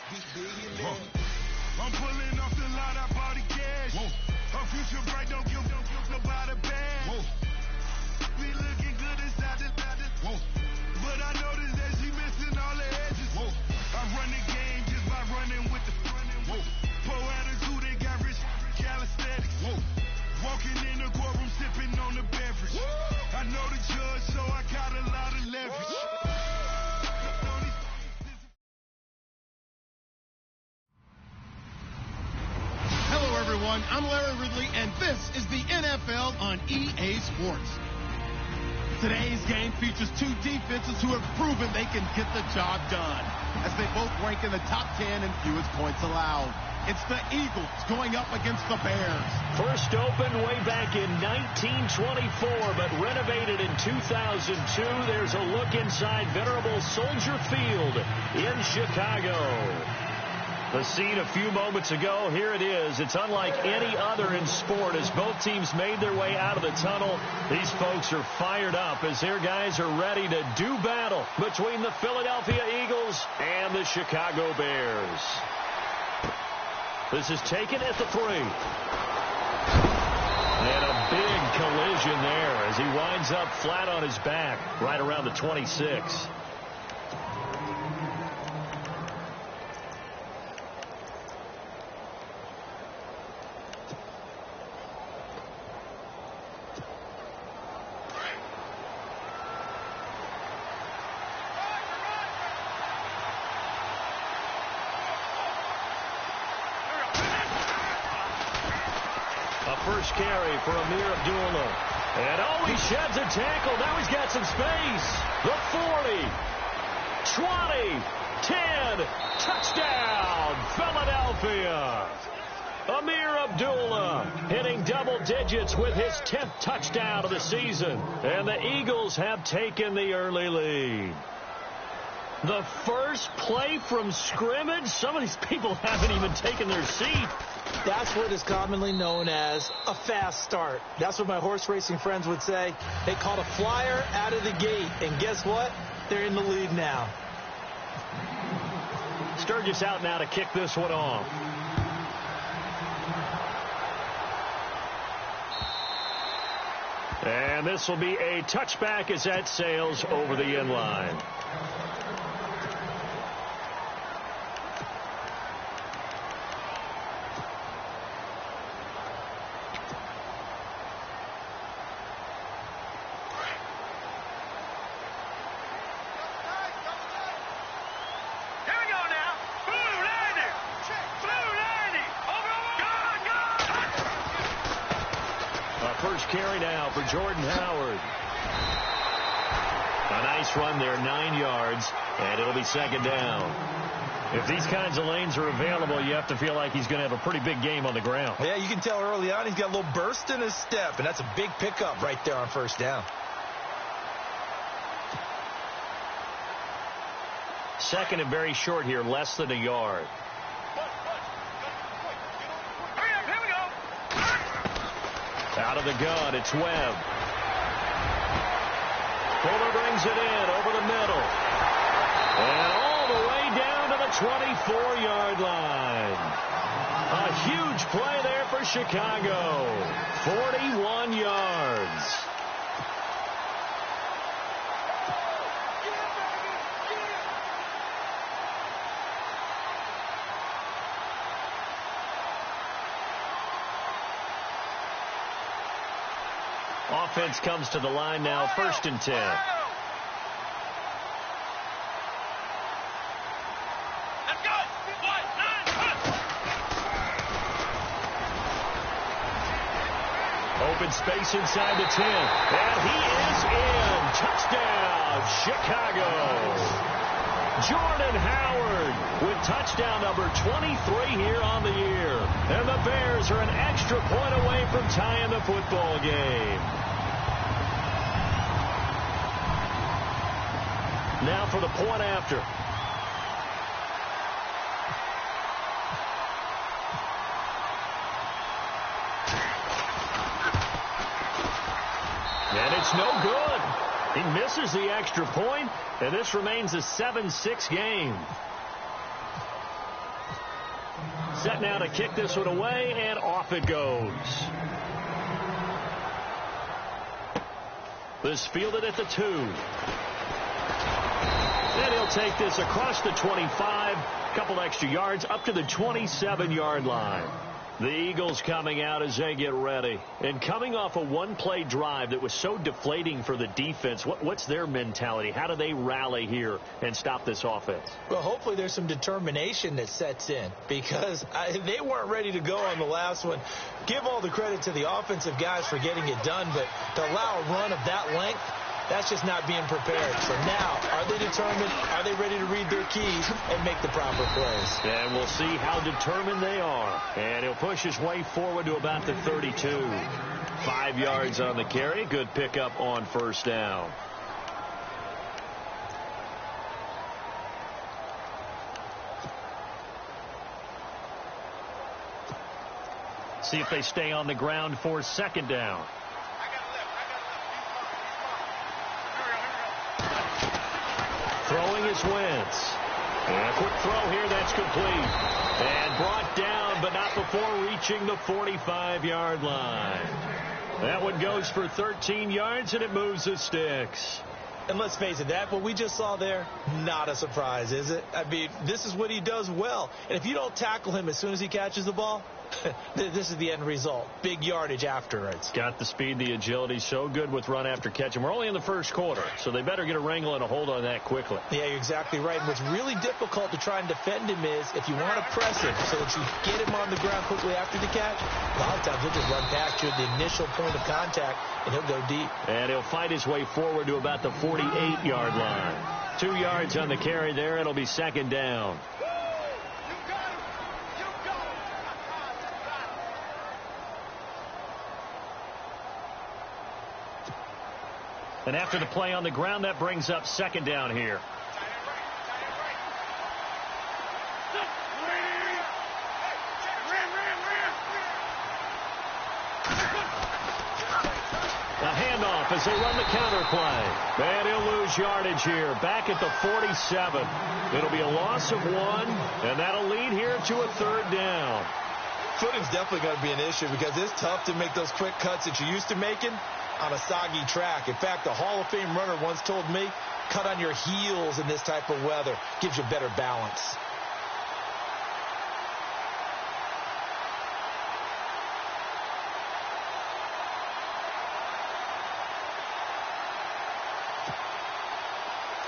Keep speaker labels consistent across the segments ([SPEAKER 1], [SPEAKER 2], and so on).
[SPEAKER 1] I'm pulling off the line, I bought the cash. Her future bright, don't give about a bag. Be looking good inside the but I noticed that she missing all the edges. I run the game just by running with the poor attitude, they got rich calisthenics. Walking in the courtroom, sipping on the beverage. I know the judge, so I got a lot of leverage.
[SPEAKER 2] Hello, everyone. I'm Larry Ridley, and this is the NFL on EA Sports. Today's game features two defenses who have proven they can get the job done, as they both rank in the top 10 in fewest points allowed. It's the Eagles going up against the Bears.
[SPEAKER 3] First opened way back in 1924, but renovated in 2002. There's a look inside venerable Soldier Field in Chicago. The scene a few moments ago, here it is. It's unlike any other in sport as both teams made their way out of the tunnel. These folks are fired up as their guys are ready to do battle between the Philadelphia Eagles and the Chicago Bears. This is taken at the 3. And a big collision there as he winds up flat on his back right around the 26. First carry for Amir Abdullah. And oh, he sheds a tackle. Now he's got some space. The 40, 20, 10, touchdown, Philadelphia. Amir Abdullah hitting double digits with his 10th touchdown of the season. And the Eagles have taken the early lead. The first play from scrimmage. Some of these people haven't even taken their seat.
[SPEAKER 4] That's what is commonly known as a fast start. That's what my horse racing friends would say. They caught a flyer out of the gate, and guess what? They're in the lead now.
[SPEAKER 3] Sturgis out now to kick this one off. And this will be a touchback as that sails over the end line. First carry now for Jordan Howard. A nice run there, 9 yards, and it'll be second down. If these kinds of lanes are available, you have to feel like he's going to have a pretty big game on the ground.
[SPEAKER 4] Yeah, you can tell early on he's got a little burst in his step, and that's a big pickup right there on first down.
[SPEAKER 3] Second and very short here, less than a yard. Out of the gun, it's Webb. Fuller brings it in over the middle. And all the way down to the 24-yard line. A huge play there for Chicago. 41 yards. Offense comes to the line now, 1st and 10.
[SPEAKER 1] Let's go.
[SPEAKER 3] Open space inside the 10. And he is in. Touchdown, Chicago. Jordan Howard with touchdown number 23 here on the year. And the Bears are an extra point away from tying the football game. Now for the point after. And it's no good. He misses the extra point, and this remains a 7-6 game. set now to kick this one away, and off it goes. This fielded at the 2. And he'll take this across the 25, a couple extra yards, up to the 27-yard line. The Eagles coming out as they get ready. And coming off a one-play drive that was so deflating for the defense, what's their mentality? How do they rally here and stop this offense?
[SPEAKER 4] Well, hopefully there's some determination that sets in, because they weren't ready to go on the last one. Give all the credit to the offensive guys for getting it done, but to allow a run of that length, that's just not being prepared. So now, are they determined? Are they ready to read their keys and make the proper plays?
[SPEAKER 3] And we'll see how determined they are. And he'll push his way forward to about the 32. 5 yards on the carry. Good pickup on first down. See if they stay on the ground for second down. Throwing is Wentz. And a quick throw here, that's complete. And brought down, but not before reaching the 45-yard line. That one goes for 13 yards, and it moves the sticks.
[SPEAKER 4] And let's face it, what we just saw there, not a surprise, is it? I mean, this is what he does well. And if you don't tackle him as soon as he catches the ball, this is the end result. Big yardage afterwards.
[SPEAKER 3] Got the speed, the agility, so good with run after catch. And we're only in the first quarter, so they better get a wrangle and a hold on that quickly.
[SPEAKER 4] Yeah, you're exactly right. And what's really difficult to try and defend him is if you want to press him so that you get him on the ground quickly after the catch, a lot of times he'll just run past you at the initial point of contact, and he'll go deep.
[SPEAKER 3] And he'll fight his way forward to about the 48-yard line. 2 yards on the carry there. It'll be second down. And after the play on the ground, that brings up second down here. The handoff as they run the counter play. And he'll lose yardage here. Back at the 47. It'll be a loss of 1, and that'll lead here to a third down.
[SPEAKER 4] Footing's definitely going to be an issue because it's tough to make those quick cuts that you're used to making on a soggy track. In fact, a Hall of Fame runner once told me, cut on your heels in this type of weather. Gives you better balance.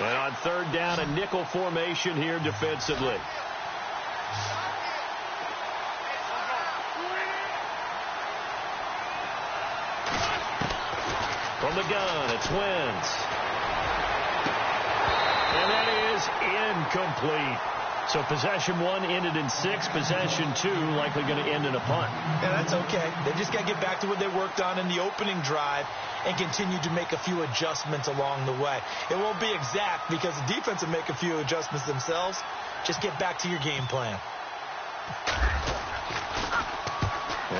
[SPEAKER 3] And on third down, a nickel formation here defensively. From the gun, it's Wentz. And that is incomplete. So possession 1 ended in 6. Possession 2 likely going to end in a punt.
[SPEAKER 4] Yeah, that's okay. They just got to get back to what they worked on in the opening drive and continue to make a few adjustments along the way. It won't be exact because the defense will make a few adjustments themselves. Just get back to your game plan.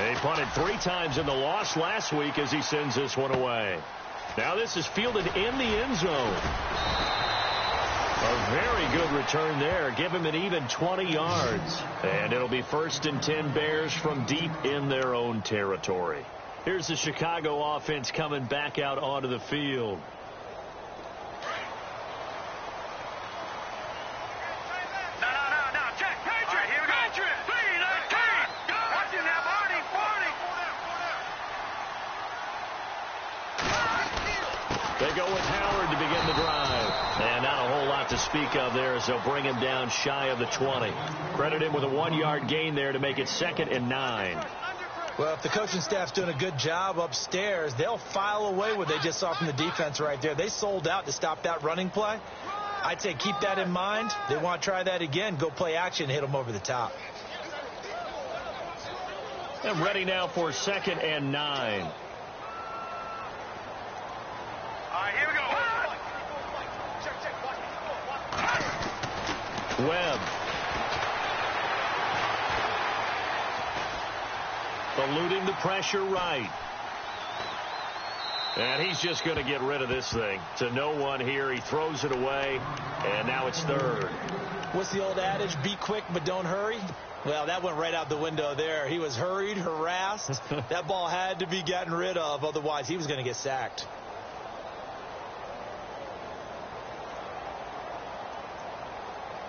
[SPEAKER 3] He punted 3 times in the loss last week as he sends this one away. Now this is fielded in the end zone. A very good return there. Give him an even 20 yards. And it'll be 1st and 10 Bears from deep in their own territory. Here's the Chicago offense coming back out onto the field. They go with Howard to begin the drive. And not a whole lot to speak of there as they'll bring him down shy of the 20. Credit him with a 1-yard gain there to make it 2nd and 9.
[SPEAKER 4] Well, if the coaching staff's doing a good job upstairs, they'll file away what they just saw from the defense right there. They sold out to stop that running play. I'd say keep that in mind. They want to try that again. Go play action and hit them over the top.
[SPEAKER 3] And ready now for 2nd and 9.
[SPEAKER 1] Here we go.
[SPEAKER 3] Webb. Eluding the pressure right. And he's just going to get rid of this thing. To no one here. He throws it away. And now it's 3rd.
[SPEAKER 4] What's the old adage? Be quick, but don't hurry. Well, that went right out the window there. He was hurried, harassed. That ball had to be gotten rid of, otherwise he was going to get sacked.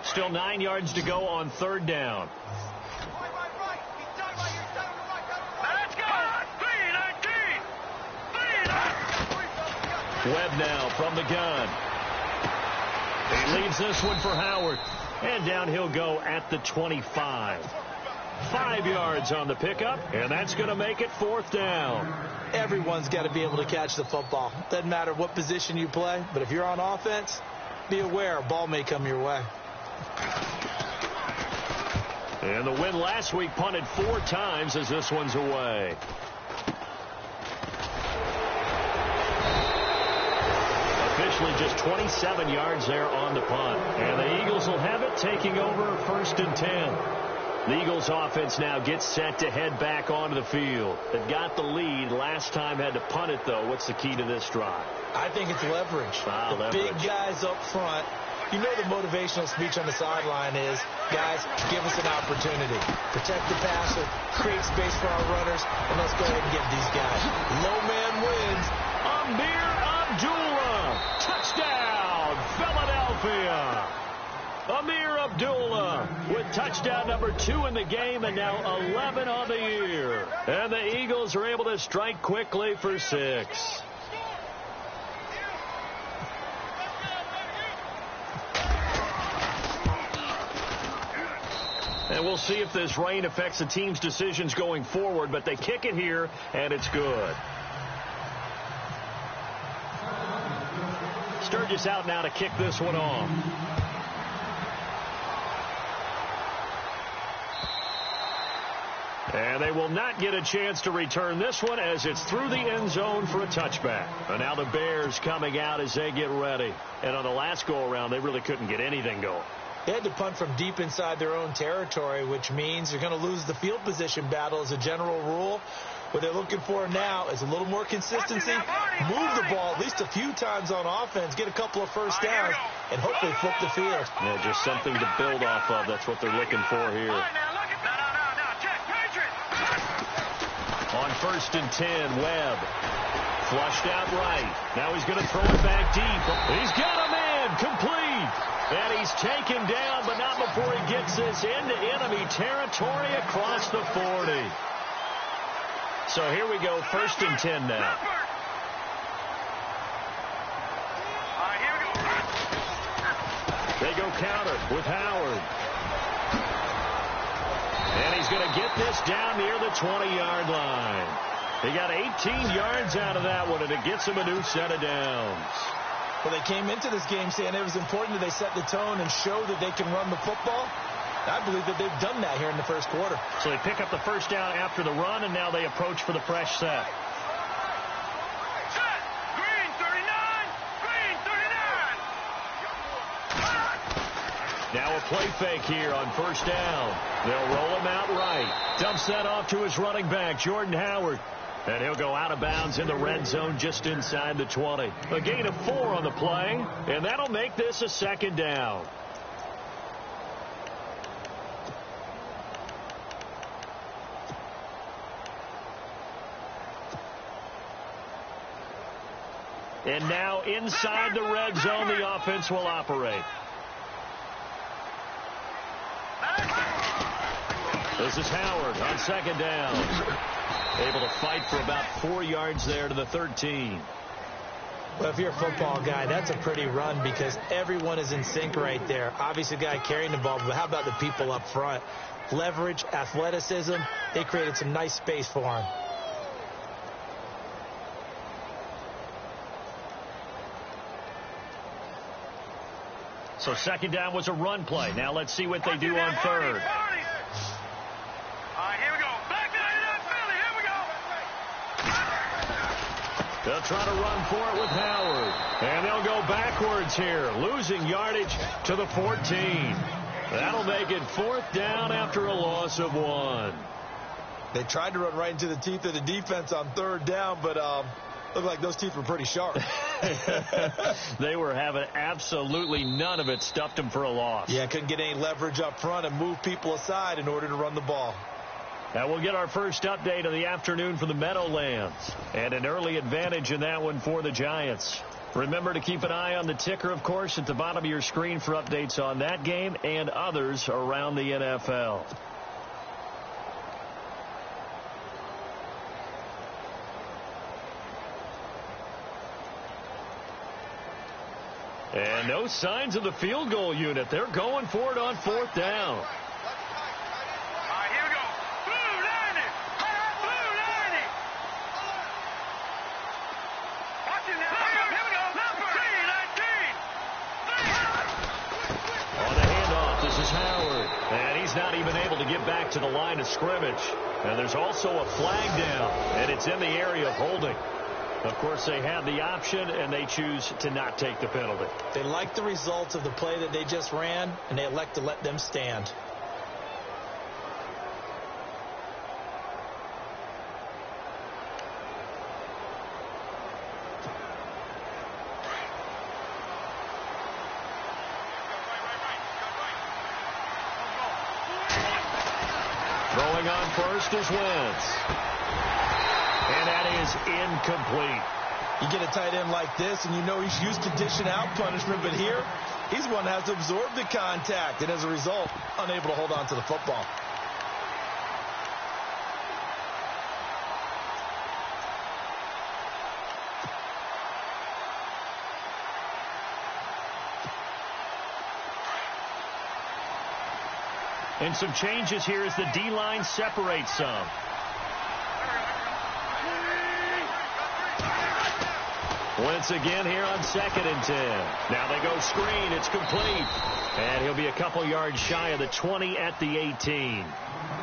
[SPEAKER 3] Still 9 yards to go on third down.
[SPEAKER 1] Let's go!
[SPEAKER 3] Webb now from the gun. He leaves this one for Howard. And down he'll go at the 25. 5 yards on the pickup, and that's going to make it fourth down.
[SPEAKER 4] Everyone's got to be able to catch the football. Doesn't matter what position you play, but if you're on offense, be aware a ball may come your way.
[SPEAKER 3] And the win last week punted 4 times as this one's away. Officially just 27 yards there on the punt. And the Eagles will have it, taking over first and 10. The Eagles offense now gets set to head back onto the field. They've got the lead. Last time had to punt it, though. What's the key to this drive?
[SPEAKER 4] I think it's leverage. The big guys up front. You know the motivational speech on the sideline is, guys, give us an opportunity. Protect the passer, create space for our runners, and let's go ahead and get these guys. Low man wins.
[SPEAKER 3] Amir Abdullah. Touchdown, Philadelphia. Amir Abdullah with touchdown number 2 in the game and now 11 on the year. And the Eagles are able to strike quickly for 6. And we'll see if this rain affects the team's decisions going forward, but they kick it here, and it's good. Sturgis out now to kick this one off. And they will not get a chance to return this one as it's through the end zone for a touchback. And now the Bears coming out as they get ready. And on the last go-around, they really couldn't get anything going.
[SPEAKER 4] They had to punt from deep inside their own territory, which means they're going to lose the field position battle as a general rule. What they're looking for now is a little more consistency, move the ball at least a few times on offense, get a couple of first downs, and hopefully flip the field.
[SPEAKER 3] Yeah, just something to build off of. That's what they're looking for here. On first and 10, Webb. Flushed out right. Now he's going to throw it back deep. He's got a man complete. And he's taken down, but not before he gets this into enemy territory across the 40. So here we go, first and 10 now. They go counter with Howard. And he's going to get this down near the 20-yard line. He got 18 yards out of that one, and it gets him a new set of downs.
[SPEAKER 4] Well, they came into this game saying it was important that they set the tone and show that they can run the football. I believe that they've done that here in the first quarter.
[SPEAKER 3] So they pick up the first down after the run, and now they approach for the fresh set.
[SPEAKER 1] Set! Green 39! Green 39!
[SPEAKER 3] Now a play fake here on first down. They'll roll him out right. Dumps that off to his running back, Jordan Howard. And he'll go out of bounds in the red zone just inside the 20. A gain of 4 on the play, and that'll make this a second down. And now inside the red zone, the offense will operate. This is Howard on second down. Able to fight for about 4 yards there to the 13.
[SPEAKER 4] Well, if you're a football guy, that's a pretty run because everyone is in sync right there. Obviously, the guy carrying the ball, but how about the people up front? Leverage, athleticism, they created some nice space for him.
[SPEAKER 3] So second down was a run play. Now let's see what they do on third. They'll try to run for it with Howard. And they'll go backwards here, losing yardage to the 14. That'll make it fourth down after a loss of 1.
[SPEAKER 4] They tried to run right into the teeth of the defense on third down, but Looked like those teeth were pretty sharp.
[SPEAKER 3] They were having absolutely none of it. Stuffed them for a loss.
[SPEAKER 4] Yeah, couldn't get any leverage up front and move people aside in order to run the ball.
[SPEAKER 3] And we'll get our first update of the afternoon for the Meadowlands. And an early advantage in that one for the Giants. Remember to keep an eye on the ticker, of course, at the bottom of your screen for updates on that game and others around the NFL. And no signs of the field goal unit. They're going for it on 4th down.
[SPEAKER 1] Here we go. Blue 90. Blue 90. Watch it now. Here we go. Number 19.
[SPEAKER 3] On the handoff, this is Howard. And he's not even able to get back to the line of scrimmage. And there's also a flag down. And it's in the area of holding. Of course, they have the option, and they choose to not take the penalty.
[SPEAKER 4] They like the results of the play that they just ran, and they elect to let them stand.
[SPEAKER 3] Throwing on first is Wentz. And that is incomplete.
[SPEAKER 4] You get a tight end like this, and you know he's used to dishing out punishment, but here, he's one that has to absorb the contact, and as a result, unable to hold on to the football.
[SPEAKER 3] And some changes here as the D-line separates some. Once again here on 2nd and 10. Now they go screen. It's complete. And he'll be a couple yards shy of the 20 at the 18.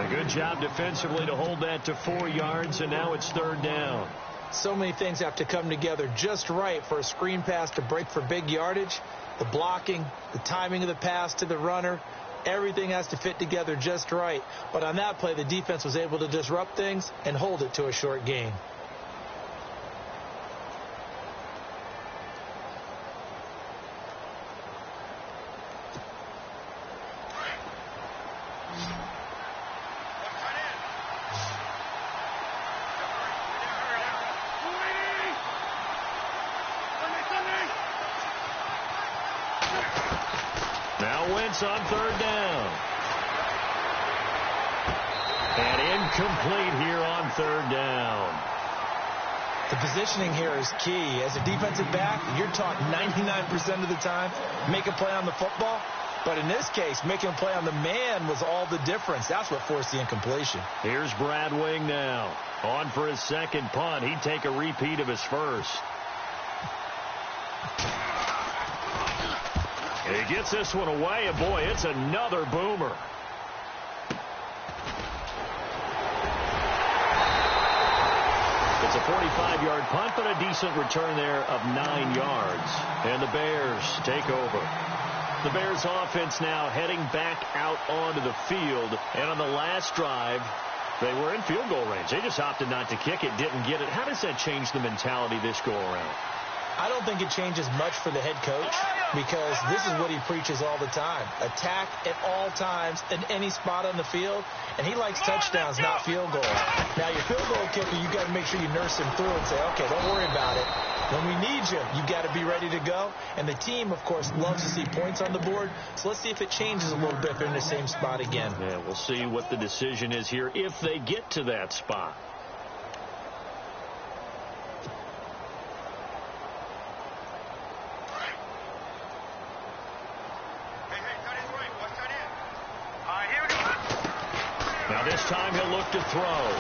[SPEAKER 3] A good job defensively to hold that to 4 yards, and now it's 3rd down.
[SPEAKER 4] So many things have to come together just right for a screen pass to break for big yardage. The blocking, the timing of the pass to the runner, everything has to fit together just right. But on that play, the defense was able to disrupt things and hold it to a short gain.
[SPEAKER 3] Wentz on 3rd down. And incomplete here on 3rd down.
[SPEAKER 4] The positioning here is key. As a defensive back, you're taught 99% of the time, make a play on the football. But in this case, making a play on the man was all the difference. That's what forced the incompletion.
[SPEAKER 3] Here's Brad Wing now. On for his 2nd punt. He'd take a repeat of his first. He gets this one away, and boy, it's another boomer. It's a 45-yard punt, but a decent return there of 9 yards. And the Bears take over. The Bears offense now heading back out onto the field. And on the last drive, they were in field goal range. They just opted not to kick it, didn't get it. How does that change the mentality this go around?
[SPEAKER 4] I don't think it changes much for the head coach because this is what he preaches all the time. Attack at all times in any spot on the field, and he likes touchdowns, not field goals. Now, your field goal kicker, you got to make sure you nurse him through and say, okay, don't worry about it. When we need you, you got to be ready to go. And the team, of course, loves to see points on the board. So let's see if it changes a little bit if they're in the same spot again.
[SPEAKER 3] Yeah, we'll see what the decision is here if they get to that spot. Now this time he'll look to throw.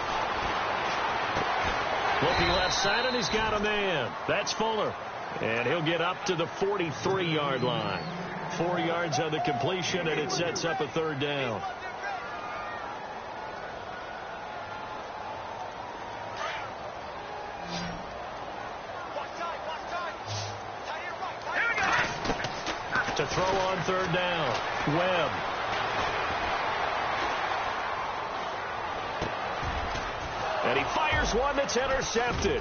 [SPEAKER 3] Looking left side, and he's got a man. That's Fuller. And he'll get up to the 43-yard line. 4 yards on the completion, and it sets up a 3rd down. To throw on 3rd down, Webb. And he fires one that's intercepted.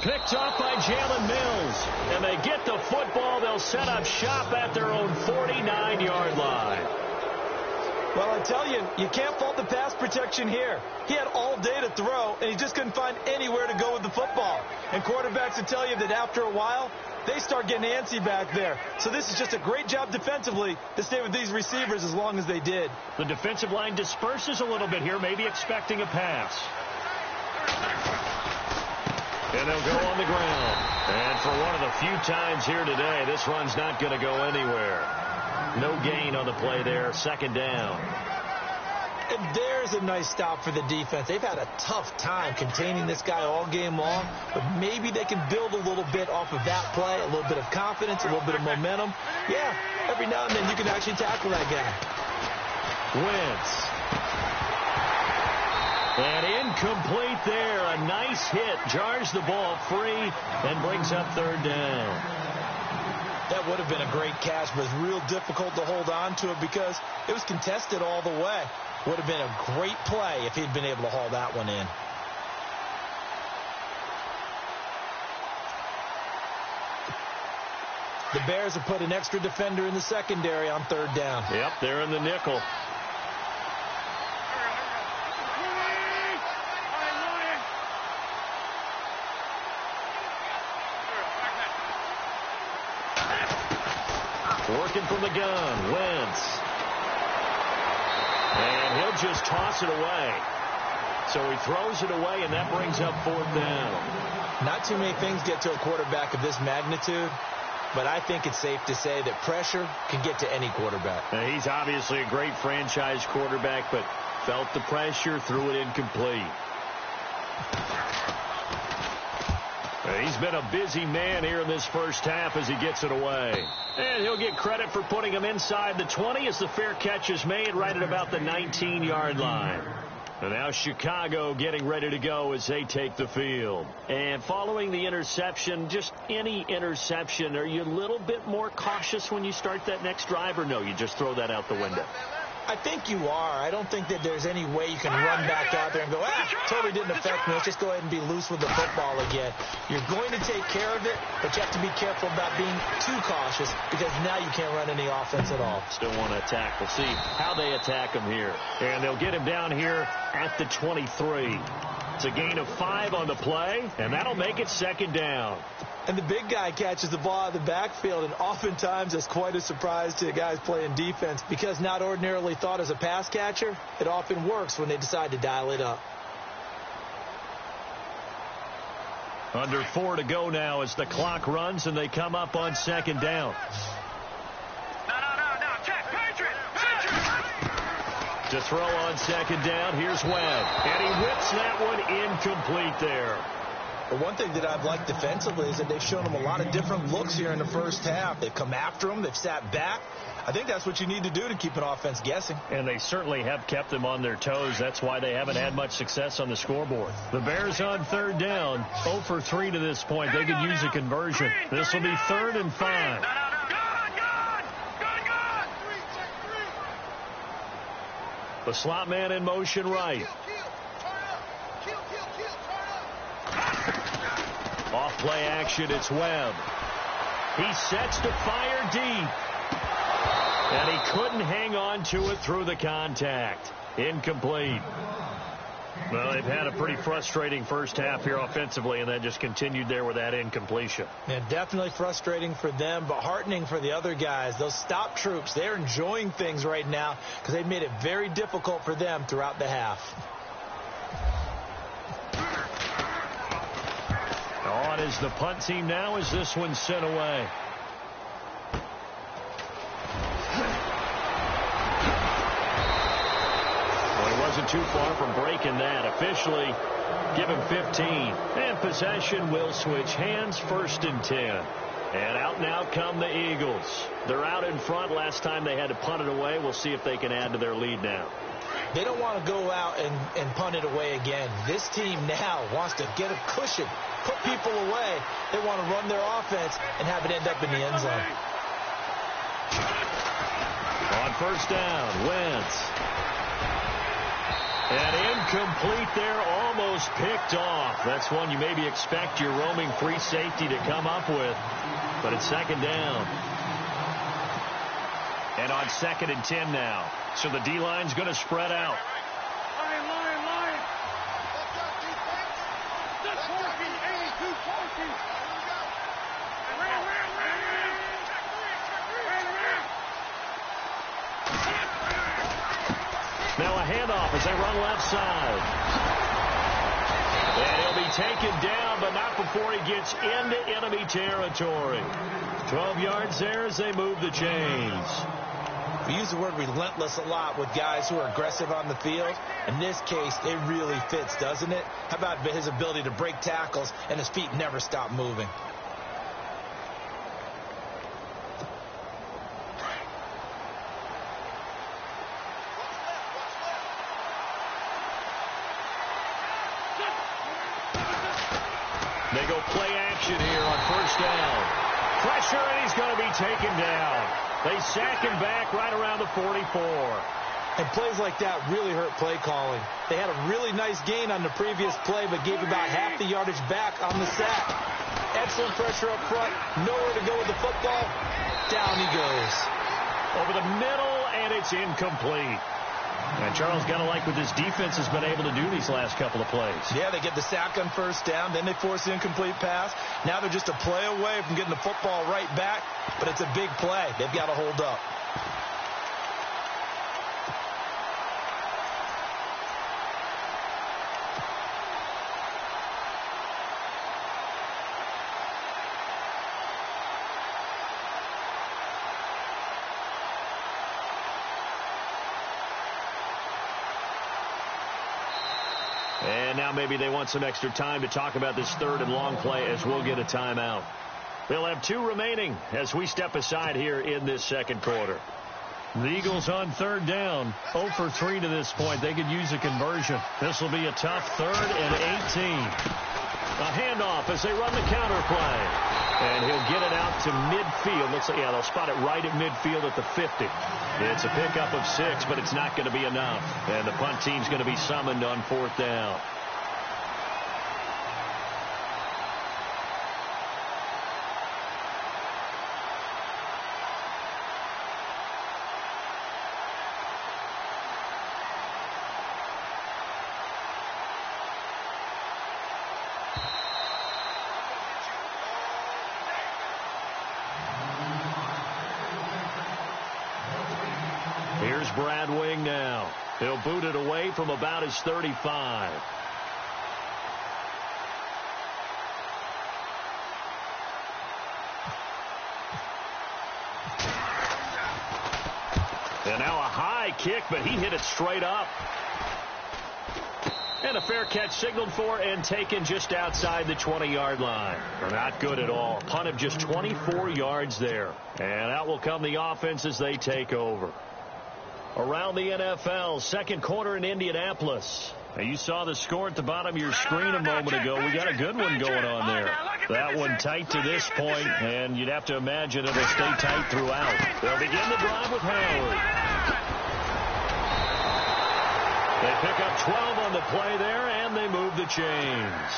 [SPEAKER 3] Picked off by Jalen Mills. And they get the football. They'll set up shop at their own 49-yard line.
[SPEAKER 4] Well, I tell you, you can't fault the pass protection here. He had all day to throw, and he just couldn't find anywhere to go with the football. And quarterbacks will tell you that after a while, they start getting antsy back there. So this is just a great job defensively to stay with these receivers as long as they did.
[SPEAKER 3] The defensive line disperses a little bit here, maybe expecting a pass. And they'll go on the ground. And for one of the few times here today, this run's not going to go anywhere. No gain on the play there, second down.
[SPEAKER 4] And there's a nice stop for the defense. They've had a tough time containing this guy all game long, but maybe they can build a little bit off of that play, a little bit of confidence, a little bit of momentum. Yeah, every now and then you can actually tackle that guy.
[SPEAKER 3] Wentz. And incomplete there. A nice hit. Jars the ball free and brings up third down.
[SPEAKER 4] That would have been a great catch, but it's real difficult to hold on to it because it was contested all the way. Would have been a great play if he'd been able to haul that one in. The Bears have put an extra defender in the secondary on third down.
[SPEAKER 3] Yep, they're in the nickel. Working from the gun, Wentz. And he'll just toss it away. So he throws it away, and that brings up fourth down.
[SPEAKER 4] Not too many things get to a quarterback of this magnitude, but I think it's safe to say that pressure can get to any quarterback.
[SPEAKER 3] Now, he's obviously a great franchise quarterback, but felt the pressure, threw it incomplete. He's been a busy man here in this first half as he gets it away. And he'll get credit for putting him inside the 20 as the fair catch is made right at about the 19-yard line. And now Chicago getting ready to go as they take the field. And following the interception, just any interception, are you a little bit more cautious when you start that next drive, or no, you just throw that out the window?
[SPEAKER 4] I think you are. I don't think that there's any way you can run back out there and go, totally didn't affect me. Let's just go ahead and be loose with the football again. You're going to take care of it, but you have to be careful about being too cautious because now you can't run any offense at all.
[SPEAKER 3] Still want to attack. We'll see how they attack him here. And they'll get him down here at the 23. It's a gain of 5 on the play, and that'll make it second down.
[SPEAKER 4] And the big guy catches the ball out of the backfield, and oftentimes it's quite a surprise to the guys playing defense because not ordinarily thought as a pass catcher, it often works when they decide to dial it up.
[SPEAKER 3] Under 4 to go now as the clock runs and they come up on second down.
[SPEAKER 1] No, check, Patriot.
[SPEAKER 3] To throw on second down, here's Webb. And he whips that one incomplete there.
[SPEAKER 4] But one thing that I've liked defensively is that they've shown them a lot of different looks here in the first half. They've come after them. They've sat back. I think that's what you need to do to keep an offense guessing.
[SPEAKER 3] And they certainly have kept them on their toes. That's why they haven't had much success on the scoreboard. The Bears on third down, 0 for 3 to this point. They could use a conversion. This will be 3rd and 5. The slot man in motion right. Off play action, it's Webb. He sets to fire deep. And he couldn't hang on to it through the contact. Incomplete. Well, they've had a pretty frustrating first half here offensively, and then just continued there with that incompletion.
[SPEAKER 4] Yeah, definitely frustrating for them, but heartening for the other guys. Those stop troops, they're enjoying things right now because they've made it very difficult for them throughout the half.
[SPEAKER 3] On is the punt team now as this one's sent away. Well, he wasn't too far from breaking that. Officially, give him 15. And possession will switch hands, 1st and 10. And out now come the Eagles. They're out in front. Last time they had to punt it away. We'll see if they can add to their lead now.
[SPEAKER 4] They don't want to go out and punt it away again. This team now wants to get a cushion, put people away. They want to run their offense and have it end up in the end zone. On
[SPEAKER 3] 1st down, Wentz. And Incomplete there, almost picked off. That's one you maybe expect your roaming free safety to come up with, but it's second down. And on 2nd and 10 now. So the D-line's going to spread out.
[SPEAKER 1] Line. Let's go, 82-14.
[SPEAKER 3] Now a handoff as they run left side. And he'll be taken down, but not before he gets into enemy territory. 12 yards there as they move the chains.
[SPEAKER 4] We use the word relentless a lot with guys who are aggressive on the field. In this case, it really fits, doesn't it? How about his ability to break tackles and his feet never stop moving?
[SPEAKER 3] They go play action here on 1st down. Pressure, and he's going to be taken down. They sack him back right around the 44.
[SPEAKER 4] And plays like that really hurt play calling. They had a really nice gain on the previous play, but gave about half the yardage back on the sack. Excellent pressure up front. Nowhere to go with the football. Down he goes.
[SPEAKER 3] Over the middle, and it's incomplete. And Charles, got to like what this defense has been able to do these last couple of plays.
[SPEAKER 4] Yeah, they get the sack on 1st down, then they force the incomplete pass. Now they're just a play away from getting the football right back, but it's a big play. They've got to hold up.
[SPEAKER 3] And now maybe they want some extra time to talk about this 3rd and long play as we'll get a timeout. They'll have 2 remaining as we step aside here in this 2nd quarter. The Eagles on 3rd down, 0 for 3 to this point. They could use a conversion. This will be a tough 3rd and 18. A handoff as they run the counter play. And he'll get it out to midfield. Looks like, yeah, they'll spot it right at midfield at the 50. It's a pickup of 6, but it's not going to be enough. And the punt team's going to be summoned on 4th down. Here's Brad Wing now. He'll boot it away from about his 35. And now a high kick, but he hit it straight up. And a fair catch signaled for and taken just outside the 20-yard line. Not good at all. Punt of just 24 yards there. And out will come the offense as they take over. Around the NFL, 2nd quarter in Indianapolis. Now, you saw the score at the bottom of your screen a moment ago. We got a good one going on there. That one tight to this point, and you'd have to imagine it'll stay tight throughout. They'll begin the drive with Howard. They pick up 12 on the play there, and they move the chains.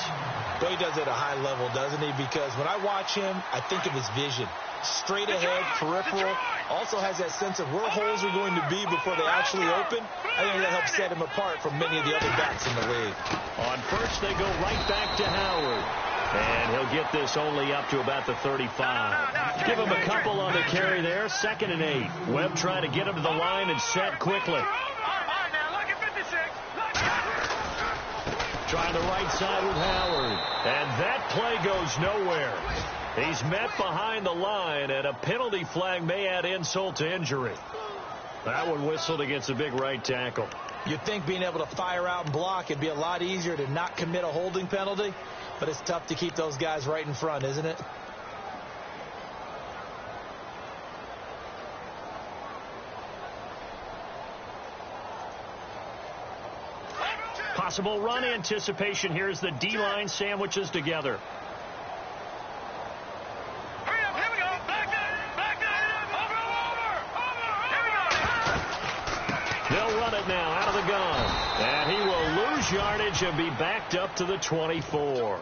[SPEAKER 4] But he does it at a high level, doesn't he? Because when I watch him, I think of his vision. Straight ahead, peripheral. Also has that sense of where holes are going to be before they actually open. I think that helps set him apart from many of the other backs in the league.
[SPEAKER 3] On 1st, they go right back to Howard. And he'll get this only up to about the 35. Give him a couple on the carry there. 2nd and 8. Webb trying to get him to the line and set quickly. Trying the right side with Howard. And that play goes nowhere. He's met behind the line, and a penalty flag may add insult to injury. That one whistled against a big right tackle.
[SPEAKER 4] You'd think being able to fire out and block, it'd be a lot easier to not commit a holding penalty, but it's tough to keep those guys right in front, isn't it?
[SPEAKER 3] Possible run anticipation here as the D-line sandwiches together. They'll run it now out of the gun. And he will lose yardage and be backed up to the 24.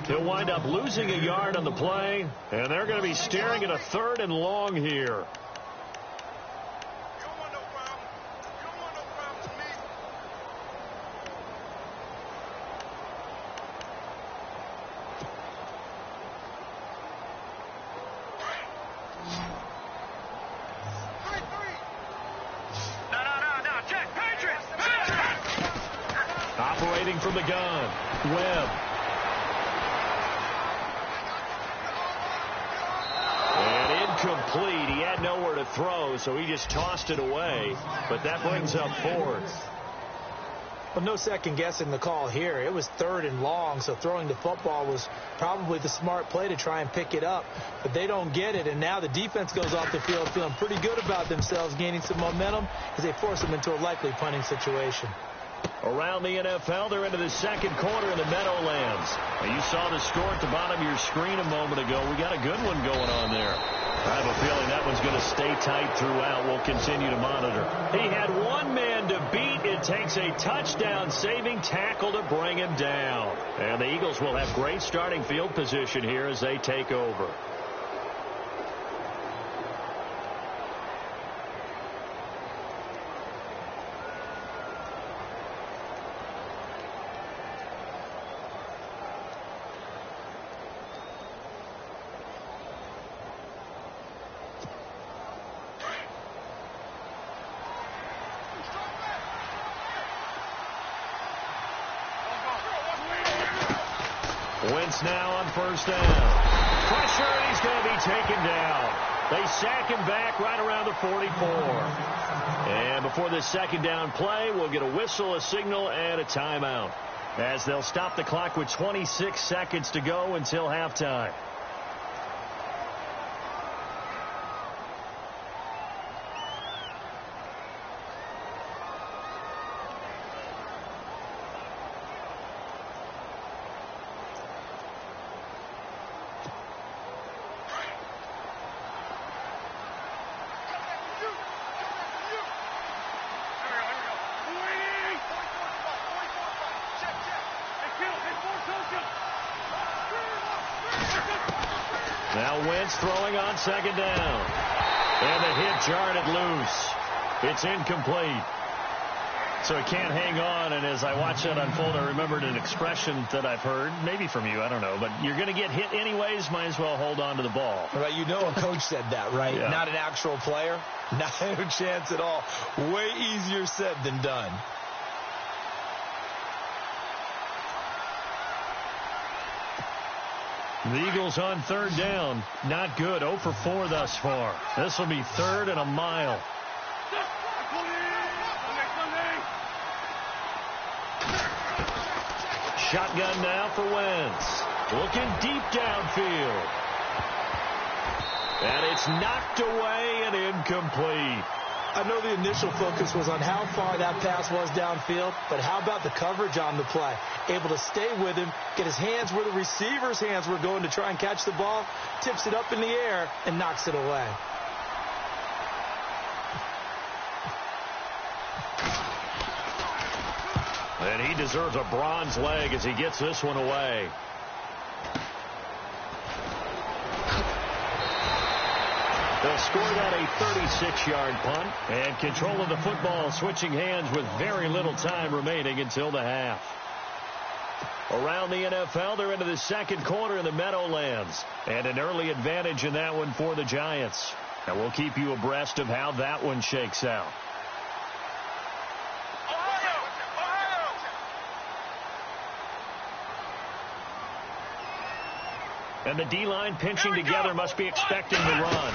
[SPEAKER 3] He'll wind up losing a yard on the play, and they're going to be staring at a 3rd and long here. Operating from the gun, Webb. And incomplete. He had nowhere to throw, so he just tossed it away. But that brings up 4th.
[SPEAKER 4] Well, no second guessing the call here. It was 3rd and long, so throwing the football was probably the smart play to try and pick it up. But they don't get it, and now the defense goes off the field feeling pretty good about themselves, gaining some momentum as they force them into a likely punting situation.
[SPEAKER 3] Around the NFL, they're into the second quarter in the Meadowlands. Now, you saw the score at the bottom of your screen a moment ago. We got a good one going on there. I have a feeling that one's going to stay tight throughout. We'll continue to monitor. He had one man to beat. It takes a touchdown-saving tackle to bring him down. And the Eagles will have great starting field position here as they take over. Wentz now on 1st down. Pressure, and he's going to be taken down. They sack him back right around the 44. And before this second down play, we'll get a whistle, a signal, and a timeout, as they'll stop the clock with 26 seconds to go until halftime. Now Wentz throwing on 2nd down. And the hit jarred it loose. It's incomplete. So he can't hang on, and as I watched that unfold, I remembered an expression that I've heard, maybe from you, I don't know, but you're going to get hit anyways, might as well hold on to the ball.
[SPEAKER 4] Right, you know a coach said that, right?
[SPEAKER 3] Yeah.
[SPEAKER 4] Not an actual player. Not a chance at all. Way easier said than done.
[SPEAKER 3] The Eagles on 3rd down. Not good. 0 for 4 thus far. This will be 3rd and a mile. Shotgun now for Wentz. Looking deep downfield. And it's knocked away and incomplete.
[SPEAKER 4] I know the initial focus was on how far that pass was downfield, but how about the coverage on the play? Able to stay with him, get his hands where the receiver's hands were going to try and catch the ball, tips it up in the air, and knocks it away.
[SPEAKER 3] And he deserves a bronze leg as he gets this one away. They'll score that a 36-yard punt, and control of the football switching hands with very little time remaining until the half. Around the NFL, they're into the second quarter in the Meadowlands, and an early advantage in that one for the Giants. And we'll keep you abreast of how that one shakes out. And the D-line pinching together, must be expecting the run.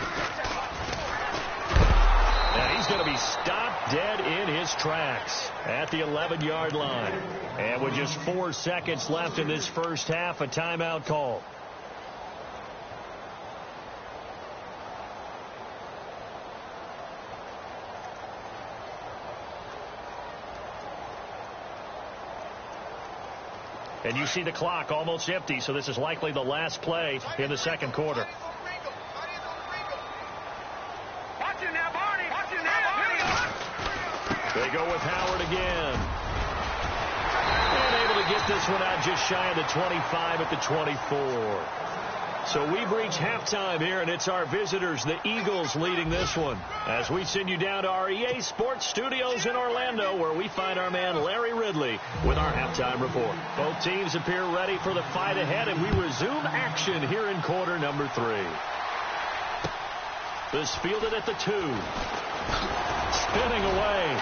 [SPEAKER 3] And he's going to be stopped dead in his tracks at the 11-yard line. And with just 4 seconds left in this first half, a timeout call. And you see the clock almost empty, so this is likely the last play in the second quarter. They go with Howard again. this one out just shy of the 25 at the 24. So we've reached halftime here, and it's our visitors, the Eagles, leading this one. As we send you down to our EA Sports Studios in Orlando, where we find our man Larry Ridley with our halftime report. Both teams appear ready for the fight ahead, and we resume action here in quarter number 3. This fielded at the 2. Spinning away.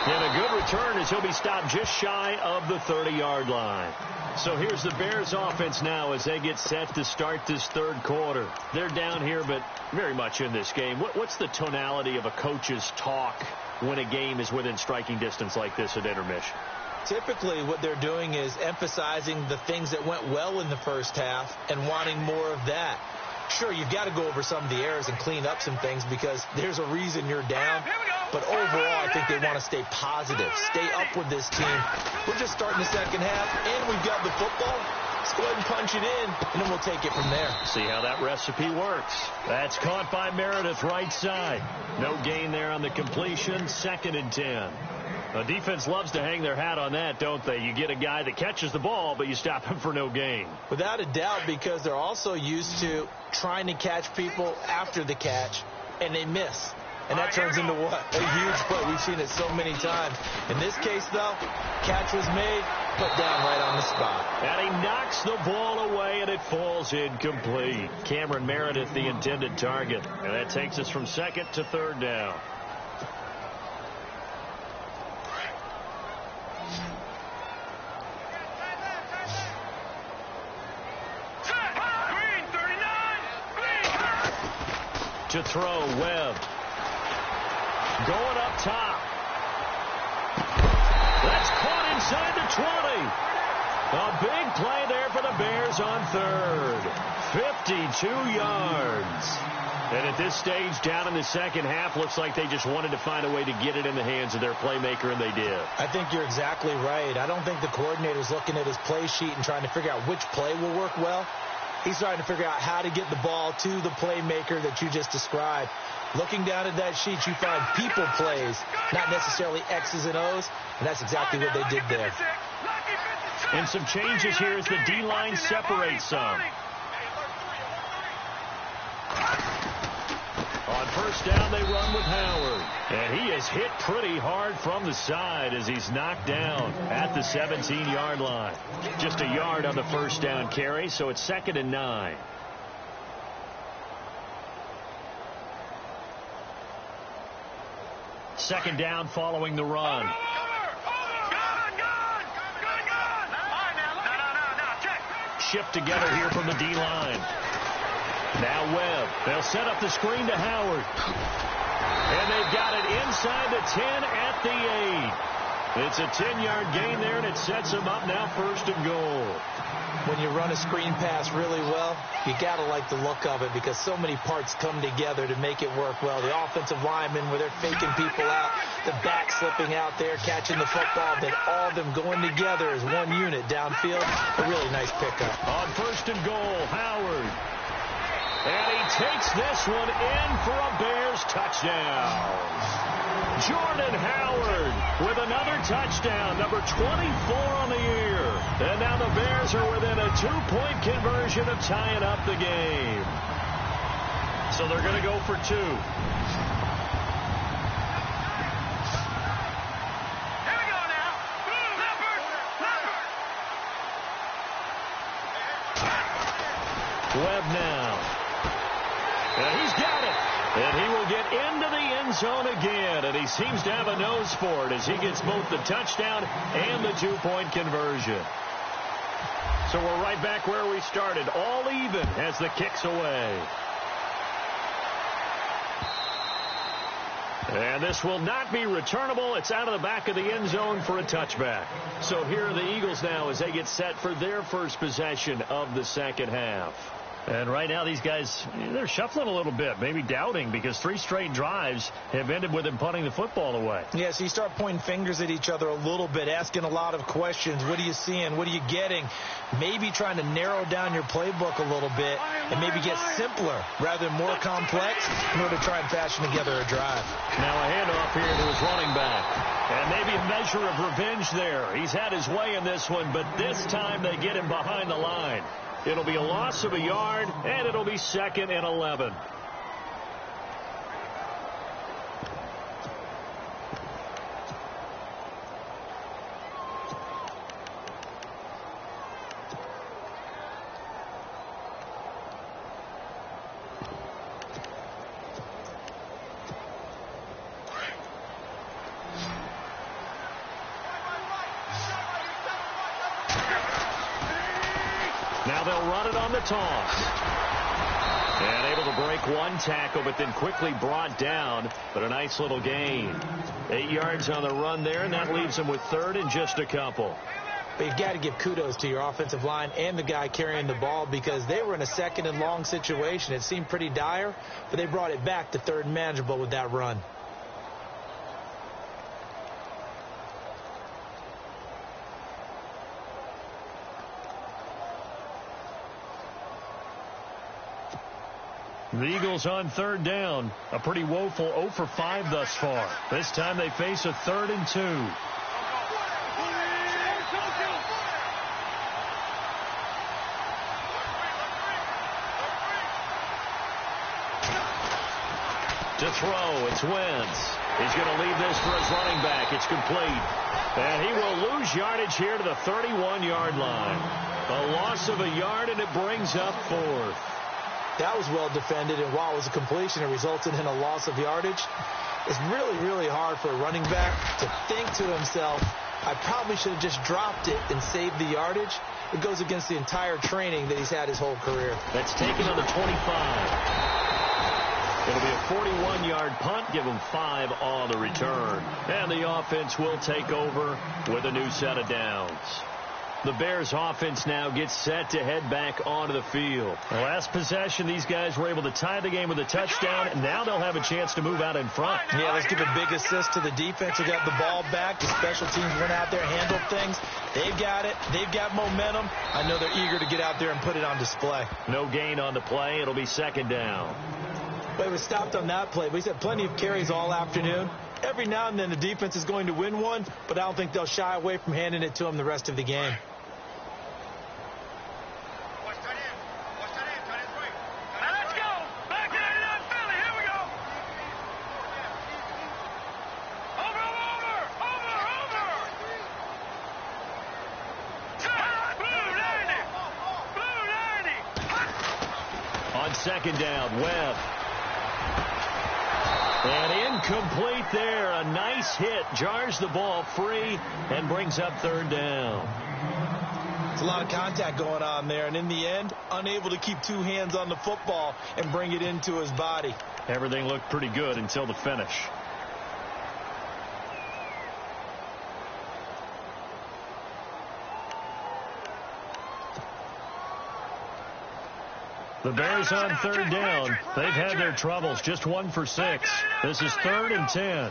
[SPEAKER 3] And a good return as he'll be stopped just shy of the 30-yard line. So here's the Bears offense now as they get set to start this third quarter. They're down here, but very much in this game. What's the tonality of a coach's talk when a game is within striking distance like this at intermission?
[SPEAKER 4] Typically, what they're doing is emphasizing the things that went well in the first half and wanting more of that. Sure, you've got to go over some of the errors and clean up some things because there's a reason you're down. But overall, I think they want to stay positive, stay up with this team. We're just starting the second half, and we've got the football. Let's go ahead and punch it in, and then we'll take it from there.
[SPEAKER 3] See how that recipe works. That's caught by Meredith, right side. No gain there on the completion, 2nd and 10. The defense loves to hang their hat on that, don't they? You get a guy that catches the ball, but you stop him for no gain.
[SPEAKER 4] Without a doubt, because they're also used to trying to catch people after the catch, and they miss. And that turns into what? A huge play. We've seen it so many times. In this case, though, catch was made, put down right on the spot.
[SPEAKER 3] And he knocks the ball away, and it falls incomplete. Cameron Meredith, the intended target. And that takes us from 2nd to 3rd down. To throw, Webb. Going up top. That's caught inside the 20. A big play there for the Bears on 3rd. 52 yards. And at this stage, down in the second half, looks like they just wanted to find a way to get it in the hands of their playmaker, and they did.
[SPEAKER 4] I think you're exactly right. I don't think the coordinator's looking at his play sheet and trying to figure out which play will work well. He's trying to figure out how to get the ball to the playmaker that you just described. Looking down at that sheet, you find people plays, not necessarily X's and O's, and that's exactly what they did there.
[SPEAKER 3] And some changes here as the D-line separates some. On first down, they run with Howard. And he is hit pretty hard from the side as he's knocked down at the 17-yard line. Just a yard on the first down carry, so it's 2nd and 9. Second down following the run. Shift together here from the D-line. Now Webb. They'll set up the screen to Howard. And they've got it inside the 10 at the 8. It's a 10-yard gain there, and it sets them up now 1st and goal.
[SPEAKER 4] When you run a screen pass really well, you got to like the look of it because so many parts come together to make it work well. The offensive linemen, where they're faking people out, the back slipping out there, catching the football, then all of them going together as one unit downfield. A really nice pickup.
[SPEAKER 3] On 1st and goal, Howard. And he takes this one in for a Bears touchdown. Jordan Howard with another touchdown, number 24 on the year. And now the Bears are within a 2-point conversion of tying up the game. So they're going to go for 2.
[SPEAKER 1] Here we go now.
[SPEAKER 3] Webb now. And he's got it. And he will get into the end zone again. And he seems to have a nose for it as he gets both the touchdown and the 2-point conversion. So we're right back where we started. All even as the kick's away. And this will not be returnable. It's out of the back of the end zone for a touchback. So here are the Eagles now as they get set for their first possession of the second half. And right now, these guys, they're shuffling a little bit, maybe doubting, because 3 straight drives have ended with them punting the football away.
[SPEAKER 4] Yeah, so you start pointing fingers at each other a little bit, asking a lot of questions. What are you seeing? What are you getting? Maybe trying to narrow down your playbook a little bit and maybe get simpler rather than more complex in order to try and fashion together a drive.
[SPEAKER 3] Now a handoff here to his running back. And maybe a measure of revenge there. He's had his way in this one, but this time they get him behind the line. It'll be a loss of a yard, and it'll be 2nd and 11. Now they'll run it on the toss. And able to break one tackle, but then quickly brought down. But a nice little gain. 8 yards on the run there, and that leaves them with 3rd and just a couple.
[SPEAKER 4] But you've got to give kudos to your offensive line and the guy carrying the ball, because they were in a 2nd and long situation. It seemed pretty dire, but they brought it back to 3rd and manageable with that run.
[SPEAKER 3] The Eagles on 3rd down. A pretty woeful 0 for 5 thus far. This time they face a 3rd and 2. To throw, it's Wentz. He's going to leave this for his running back. It's complete. And he will lose yardage here to the 31-yard line. A loss of a yard, and it brings up 4th.
[SPEAKER 4] That was well defended, and while it was a completion, it resulted in a loss of yardage. It's really, really hard for a running back to think to himself, I probably should have just dropped it and saved the yardage. It goes against the entire training that he's had his whole career.
[SPEAKER 3] That's taken on the 25. It'll be a 41-yard punt, give them 5 on the return. And the offense will take over with a new set of downs. The Bears offense now gets set to head back onto the field. The last possession, these guys were able to tie the game with a touchdown, and now they'll have a chance to move out in front.
[SPEAKER 4] Yeah, let's give a big assist to the defense who got the ball back. The special teams went out there, handled things. They've got it. They've got momentum. I know they're eager to get out there and put it on display.
[SPEAKER 3] No gain on the play. It'll be 2nd down.
[SPEAKER 4] But it was stopped on that play. We've had plenty of carries all afternoon. Every now and then the defense is going to win one, but I don't think they'll shy away from handing it to them the rest of the game.
[SPEAKER 3] On 2nd down, Webb. And incomplete there. A nice hit. Jars the ball free and brings up 3rd down.
[SPEAKER 4] It's a lot of contact going on there. And in the end, unable to keep 2 hands on the football and bring it into his body.
[SPEAKER 3] Everything looked pretty good until the finish. The Bears on 3rd down. They've had their troubles. Just 1 for 6. This is 3rd and 10.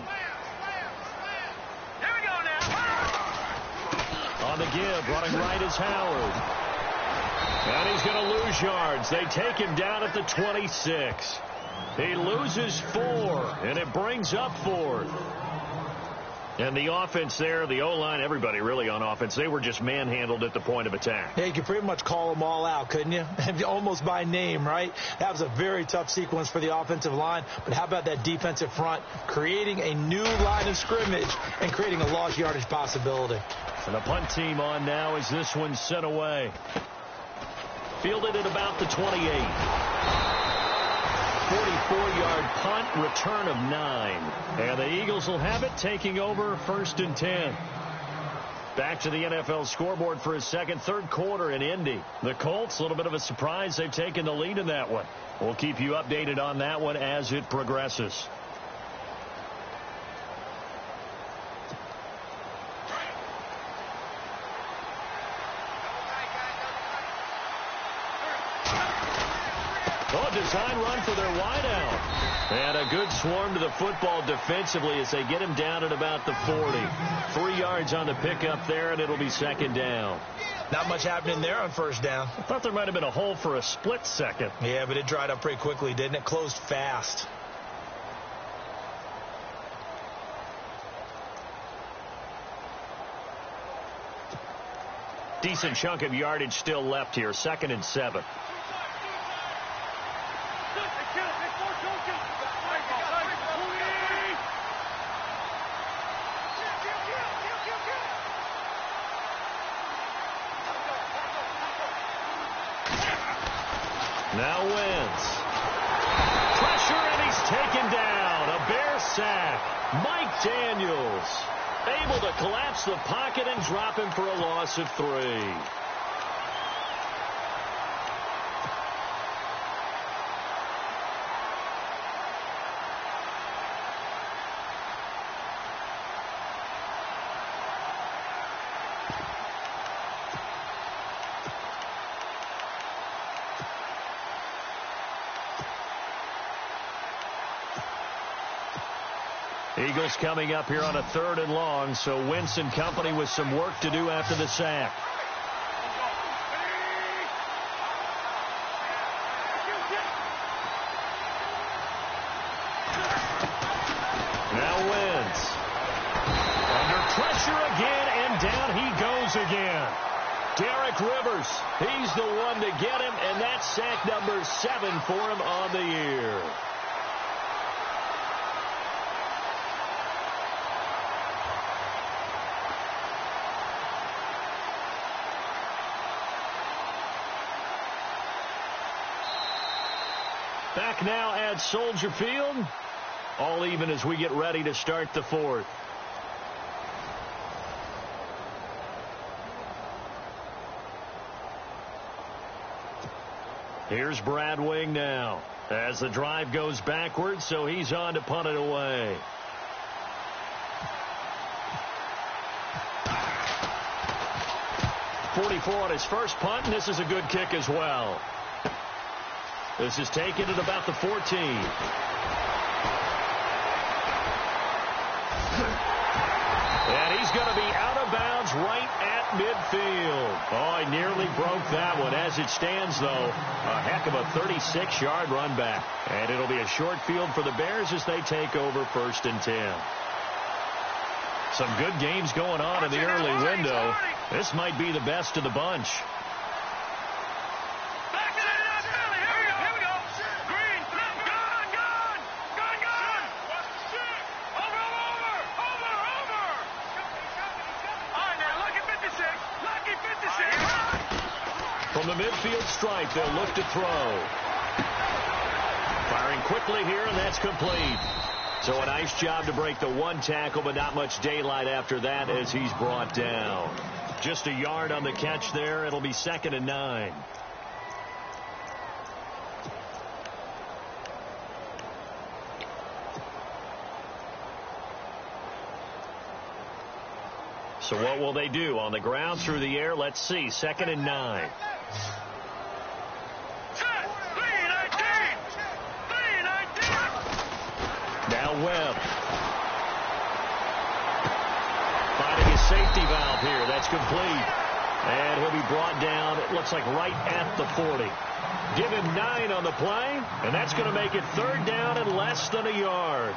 [SPEAKER 3] On the give, running right is Howard. And he's going to lose yards. They take him down at the 26. He loses 4, and it brings up 4th. And the offense there, the O-line, everybody really on offense, they were just manhandled at the point of attack.
[SPEAKER 4] Yeah, you could pretty much call them all out, couldn't you? Almost by name, right? That was a very tough sequence for the offensive line. But how about that defensive front creating a new line of scrimmage and creating a lost yardage possibility?
[SPEAKER 3] And the punt team on now as this one's sent away. Fielded at about the 28. 44-yard punt, return of 9. And the Eagles will have it, taking over 1st and 10. Back to the NFL scoreboard for his 3rd quarter in Indy. The Colts, a little bit of a surprise. They've taken the lead in that one. We'll keep you updated on that one as it progresses. design run for their wideout. And a good swarm to the football defensively as they get him down at about the 40. 3 yards on the pickup there, and it'll be second down.
[SPEAKER 4] Not much happening there on first down.
[SPEAKER 3] I thought there might have been a hole for a split second.
[SPEAKER 4] Yeah, but it dried up pretty quickly, didn't it? Closed fast.
[SPEAKER 3] Decent chunk of yardage still left here. 2nd and 7. Now wins. Pressure, and he's taken down. A Bear sack. Mike Daniels able to collapse the pocket and drop him for a loss of 3. Eagles coming up here on a 3rd and long, so Wentz and company with some work to do after the sack. Now Wentz. Under pressure again, and down he goes again. Derek Rivers, he's the one to get him, and that's sack number 7 for him on the year. Back now at Soldier Field. All even as we get ready to start the 4th. Here's Brad Wing now as the drive goes backwards, so he's on to punt it away. .44 on his first punt, and this is a good kick as well. This is taken at about the 14. And he's going to be out of bounds right at midfield. Oh, he nearly broke that one. As it stands, though, a heck of a 36-yard run back. And it'll be a short field for the Bears as they take over 1st and 10. Some good games going on in the early window. This might be the best of the bunch. From the midfield stripe, they'll look to throw. Firing quickly here, and that's complete. So a nice job to break the 1 tackle, but not much daylight after that as he's brought down. Just a yard on the catch there. It'll be 2nd and 9. So what will they do? On the ground, through the air? Let's see. 2nd and 9. Now Webb. Finding his safety valve here. That's complete. And he'll be brought down, it looks like right at the 40. Give him 9 on the play, and that's going to make it 3rd down and less than a yard.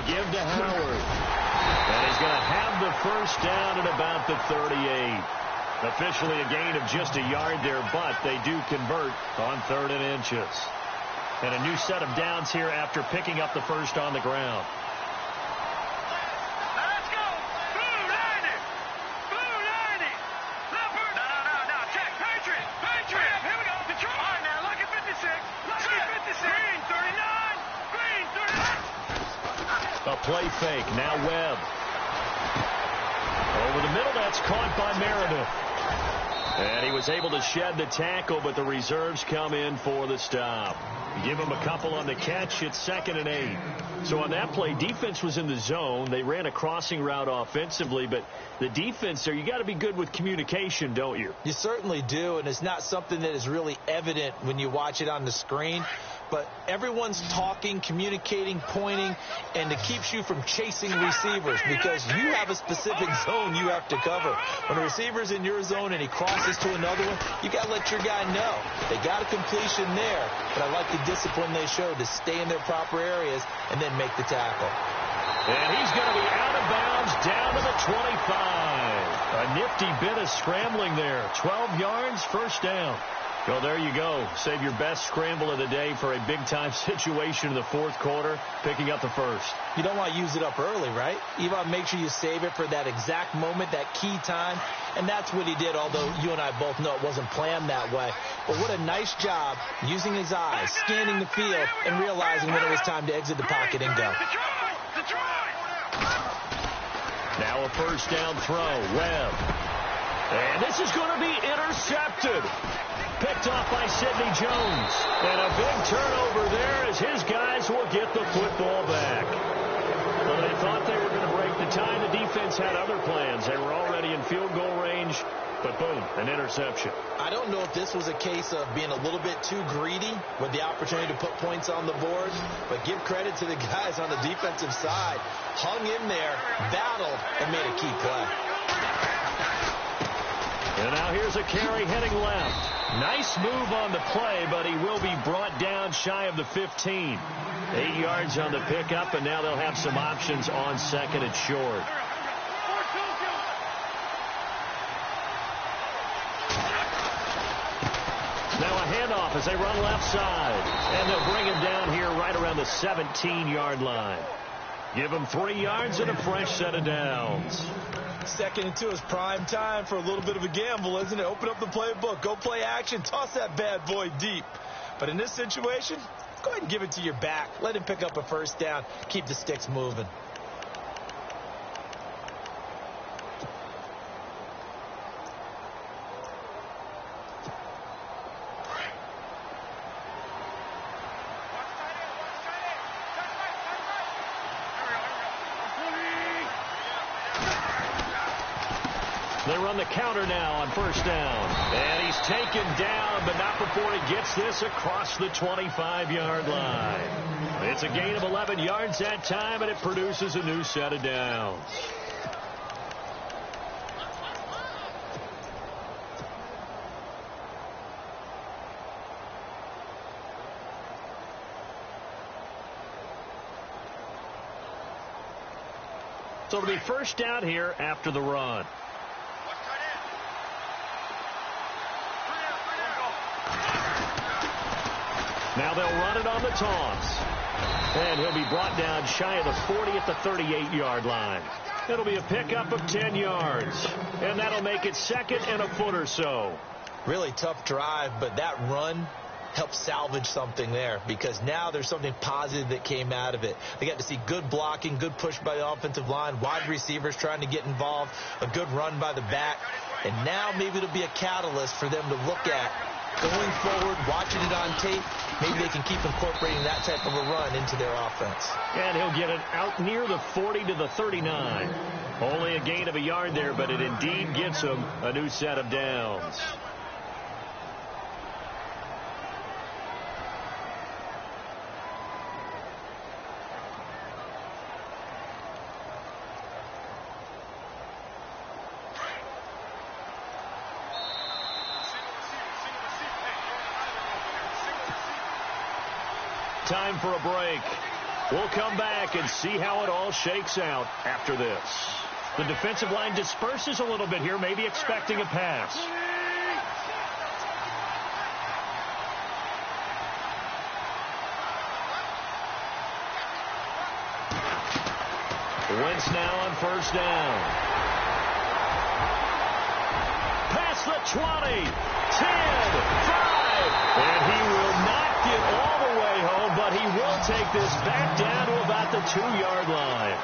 [SPEAKER 3] Give to Howard. And he's going to have the 1st down at about the 38. Officially a gain of just a yard there, but they do convert on 3rd and inches. And a new set of downs here after picking up the 1st on the ground.
[SPEAKER 1] Let's go. Blue 90. Blue 90. Leopard. No. Check. Patriot. Here we go. Detroit. All right, now. Lucky 56. Lucky 56. Green 39. Green 39.
[SPEAKER 3] play fake. Now Webb. Over the middle, that's caught by Meredith. And he was able to shed the tackle, but the reserves come in for the stop. Give him a couple on the catch. It's 2nd and 8. So on that play, defense was in the zone. They ran a crossing route offensively, but the defense there, you got to be good with communication, don't you?
[SPEAKER 4] You certainly do, and it's not something that is really evident when you watch it on the screen. But everyone's talking, communicating, pointing, and it keeps you from chasing receivers because you have a specific zone you have to cover. When a receiver's in your zone and he crosses to another one, you got to let your guy know. They got a completion there, but I like the discipline they showed to stay in their proper areas and then make the tackle.
[SPEAKER 3] And he's going to be out of bounds down to the 25. A nifty bit of scrambling there. 12 yards, first down. Well, there you go. Save your best scramble of the day for a big-time situation in the fourth quarter, picking up the first.
[SPEAKER 4] You don't want to use it up early, right? You want to make sure you save it for that exact moment, that key time, and that's what he did, although you and I both know it wasn't planned that way. But what a nice job using his eyes, scanning the field, and realizing when it was time to exit the pocket and go.
[SPEAKER 3] Now a first down throw. Webb. And this is going to be intercepted. Picked off by Sidney Jones. And a big turnover there as his guys will get the football back. Well, they thought they were going to break the tie. The defense had other plans. They were already in field goal range. But boom, an interception.
[SPEAKER 4] I don't know if this was a case of being a little bit too greedy with the opportunity to put points on the board, but give credit to the guys on the defensive side. Hung in there, battled, and made a key play.
[SPEAKER 3] And now here's a carry heading left. Nice move on the play, but he will be brought down shy of the 15. 8 yards on the pickup, and now they'll have some options on second and short. Now a handoff as they run left side. And they'll bring him down here right around the 17-yard line. Give him 3 yards and a fresh set of downs.
[SPEAKER 4] 2nd and 2 is prime time for a little bit of a gamble, isn't it? Open up the playbook. Go play action. Toss that bad boy deep. But in this situation, go ahead and give it to your back. Let him pick up a first down. Keep the sticks moving.
[SPEAKER 3] They run the counter now on first down. And he's taken down, but not before he gets this across the 25-yard line. It's a gain of 11 yards that time, and it produces a new set of downs. So it'll be first down here after the run. Now they'll run it on the toss. And he'll be brought down shy of the 40 at the 38-yard line. It'll be a pickup of 10 yards. And that'll make it second and a foot or so.
[SPEAKER 4] Really tough drive, but that run helped salvage something there because now there's something positive that came out of it. They got to see good blocking, good push by the offensive line, wide receivers trying to get involved, a good run by the back. And now maybe it'll be a catalyst for them to look at going forward, watching it on tape. Maybe they can keep incorporating that type of a run into their offense.
[SPEAKER 3] And he'll get it out near the 40 to the 39. Only a gain of a yard there, but it indeed gets him a new set of downs. Time for a break. We'll come back and see how it all shakes out after this. The defensive line disperses a little bit here, maybe expecting a pass. Wentz now on first down. Past the 20, 10, 5, and he will not get all the way home, but he will take knock this back down to about the 2-yard line.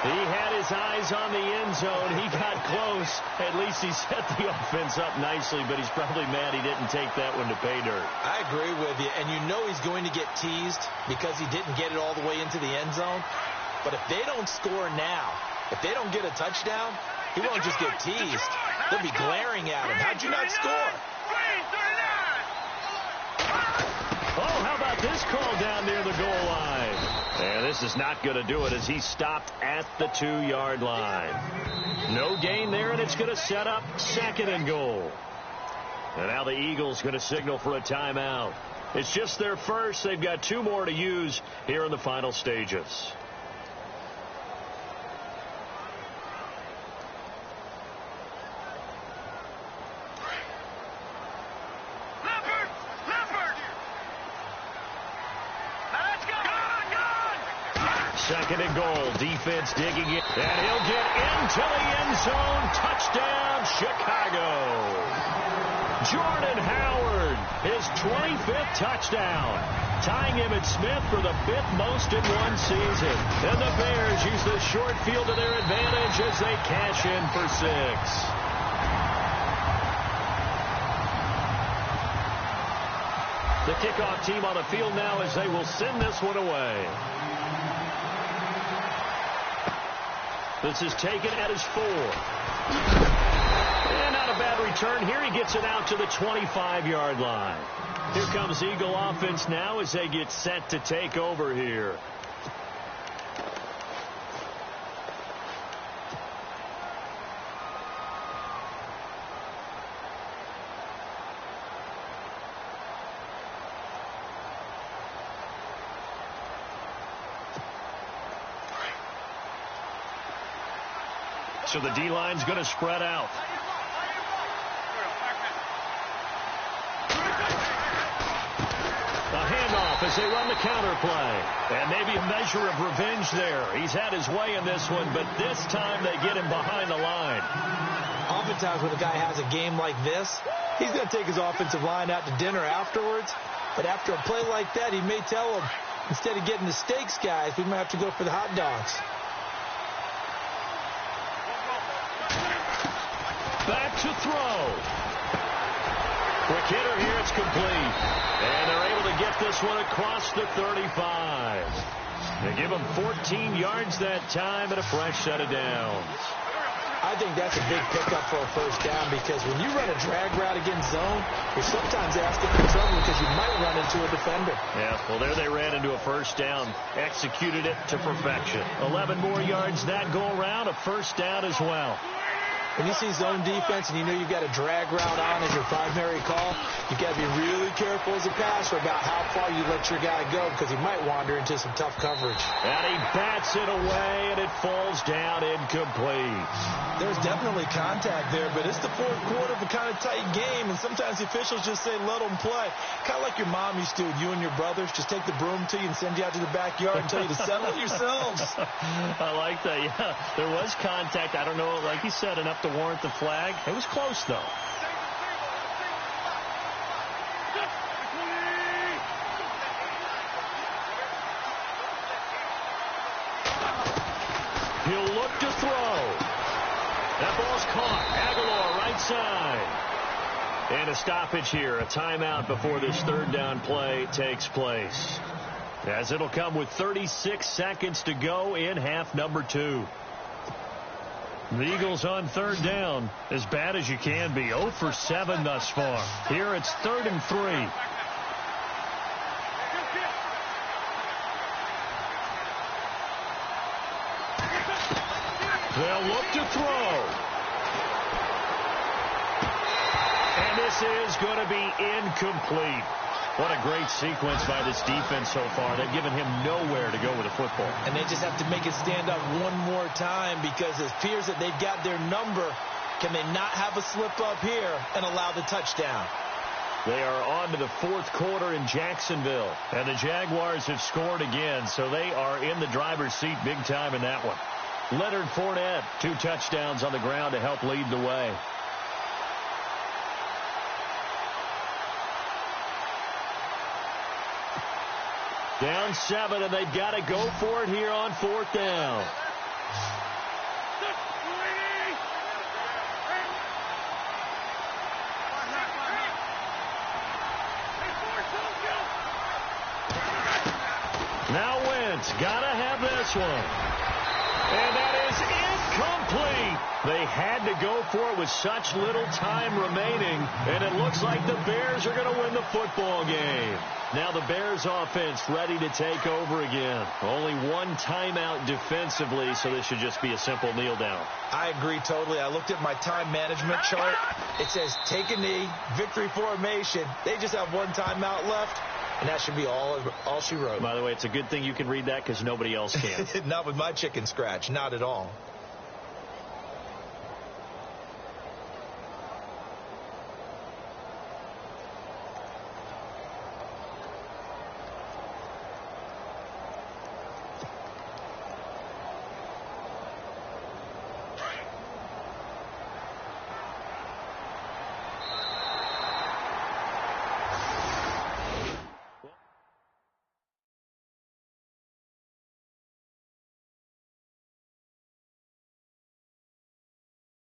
[SPEAKER 3] He had his eyes on the end zone. He got close. At least he set the offense up nicely, but he's probably mad he didn't take that one to pay dirt.
[SPEAKER 4] I agree with you, and you know he's going to get teased because he didn't get it all the way into the end zone. But if they don't score now, if they don't get a touchdown, he won't just get teased. They'll be glaring at him. How'd you not score?
[SPEAKER 3] Oh, how about this call down near the goal line? And this is not going to do it as he stopped at the 2-yard line. No gain there, and it's going to set up 2nd and goal. And now the Eagles going to signal for a timeout. It's just their first. They've got 2 more to use here in the final stages. Second and goal. Defense digging in. And he'll get into the end zone. Touchdown, Chicago. Jordan Howard, his 25th touchdown. Tying him at Smith for the 5th most in one season. And the Bears use the short field to their advantage as they cash in for 6. The kickoff team on the field now as they will send this one away. This is taken at his 4. And not a bad return here. He gets it out to the 25-yard line. Here comes Eagle offense now as they get set to take over here. So the D-line's going to spread out. A handoff as they run the counter play. And maybe a measure of revenge there. He's had his way in this one, but this time they get him behind the line.
[SPEAKER 4] Oftentimes when a guy has a game like this, he's going to take his offensive line out to dinner afterwards. But after a play like that, he may tell them, instead of getting the steaks, guys, we might have to go for the hot dogs.
[SPEAKER 3] Back to throw. Quick hitter here. It's complete. And they're able to get this one across the 35. They give him 14 yards that time and a fresh set of downs.
[SPEAKER 4] I think that's a big pickup for a first down because when you run a drag route against zone, you're sometimes asking for trouble because you might run into a defender.
[SPEAKER 3] Yeah, well, there they ran into a first down. Executed it to perfection. 11 more yards that go around. A first down as well.
[SPEAKER 4] When you see zone defense and you know you've got a drag route on as your primary call, you've got to be really careful as a passer about how far you let your guy go because he might wander into some tough coverage.
[SPEAKER 3] And he bats it away, and it falls down incomplete.
[SPEAKER 4] There's definitely contact there, but it's the 4th quarter of a kind of tight game, and sometimes the officials just say, let them play. Kind of like your mom used to, you and your brothers, just take the broom to you and send you out to the backyard and tell you to settle it yourselves.
[SPEAKER 3] I like that, yeah. There was contact. I don't know, like you said, enough to warrant the flag. It was close, though. He'll look to throw. That ball's caught. Aguilar right side. And a stoppage here. A timeout before this 3rd down play takes place. As it'll come with 36 seconds to go in half number 2. The Eagles on 3rd down, as bad as you can be. 0 for 7 thus far. Here it's 3rd and 3. They'll look to throw. And this is going to be incomplete. What a great sequence by this defense so far. They've given him nowhere to go with the football.
[SPEAKER 4] And they just have to make it stand up one more time because it appears that they've got their number. Can they not have a slip up here and allow the touchdown?
[SPEAKER 3] They are on to the 4th quarter in Jacksonville. And the Jaguars have scored again, so they are in the driver's seat big time in that one. Leonard Fournette, 2 touchdowns on the ground to help lead the way. Down 7, and they've got to go for it here on 4th down. Now Wentz, got to have this one. And that is incomplete. They had to go for it with such little time remaining, and it looks like the Bears are going to win the football game. Now the Bears offense ready to take over again. Only one timeout defensively, so this should just be a simple kneel down.
[SPEAKER 4] I agree totally. I looked at my time management chart. It says take a knee, victory formation. They just have one timeout left. And that should be all she wrote.
[SPEAKER 3] By the way, it's a good thing you can read that because nobody else can.
[SPEAKER 4] Not with my chicken scratch. Not at all.